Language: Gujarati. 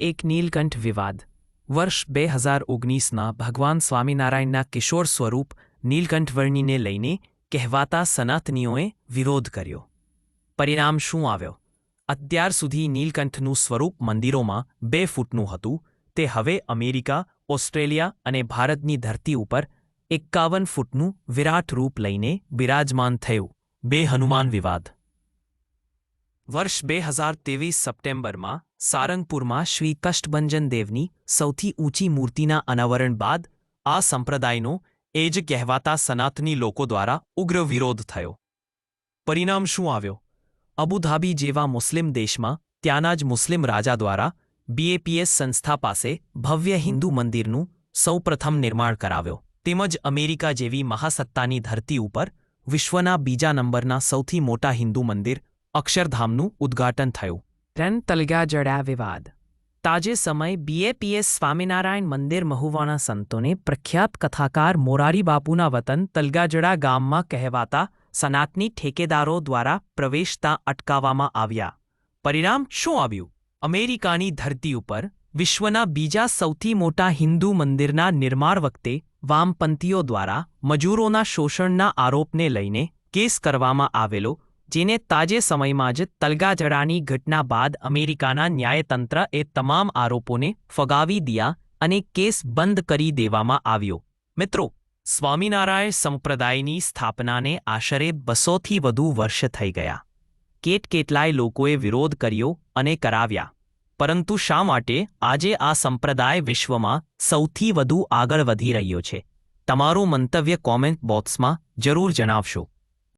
એક નીલકંઠ વિવાદ. વર્ષ 2019ના ભગવાન સ્વામિનારાયણના કિશોર સ્વરૂપ નીલકંઠવર્ણીને લઈને કહેવાતા સનાતનીઓએ વિરોધ કર્યો. પરિણામ શું આવ્યો? અત્યાર સુધી નીલકંઠનું સ્વરૂપ મંદિરોમાં 2 ફૂટનું હતું, તે હવે અમેરિકા, ઓસ્ટ્રેલિયા અને ભારતની ધરતી ઉપર 51 ફૂટનું વિરાટ રૂપ લઈને બિરાજમાન થયું. 2 હનુમાન વિવાદ. વર્ષ 2023 સપ્ટેમ્બરમાં સારંગપુરમાં શ્રી કષ્ટભંજન દેવની સૌથી ઊંચી મૂર્તિના અનાવરણ બાદ આ સંપ્રદાયનો એ જ કહેવાતા સનાતની લોકો દ્વારા ઉગ્ર વિરોધ થયો. પરિણામ શું આવ્યો? અબુધાબી જેવા મુસ્લિમ દેશમાં ત્યાંના જ મુસ્લિમ રાજા દ્વારા BAPS સંસ્થા પાસે ભવ્ય હિન્દુ મંદિરનું સૌપ્રથમ નિર્માણ કરાવ્યો. તેમજ અમેરિકા જેવી મહાસત્તાની ધરતી ઉપર વિશ્વના બીજા નંબરના સૌથી મોટા હિન્દુ મંદિર અક્ષરધામનું ઉદ્ઘાટન થયું. તલગાજડા વિવાદ. તાજે સમય BAPS સ્વામિનારાયણ મંદિર મહુવાના સંતોને પ્રખ્યાત કથાકાર મોરારી બાપુના વતન તલગાજડા ગામમાં કહેવાતા સનાતની ઠેકેદારો દ્વારા પ્રવેશતા અટકાવવામાં આવ્યા. પરિણામ શું આવ્યું? અમેરિકાની ધરતી ઉપર વિશ્વના બીજા સૌથી મોટા હિન્દુ મંદિરના નિર્માણ વખતે વામપંથીઓ દ્વારા મજૂરોના શોષણના આરોપને લઈને કેસ કરવામાં આવેલો, જેને તાજે સમયમાં જ તલગાજડાની ઘટના બાદ અમેરિકાના ન્યાયતંત્ર એ તમામ આરોપોને ફગાવી દિયા અને કેસ બંધ કરી દેવામાં આવ્યો. મિત્રો, સ્વામિનારાયણ સંપ્રદાયની સ્થાપનાને આશરે 200થી વધુ વર્ષ થઈ ગયા. કેટલાય લોકોએ વિરોધ કર્યો અને કરાવ્યા, પરંતુ શા માટે આજે આ સંપ્રદાય વિશ્વમાં સૌથી વધુ આગળ વધી રહ્યો છે? તમારું મંતવ્ય કોમેન્ટ બોક્સમાં જરૂર જણાવશો.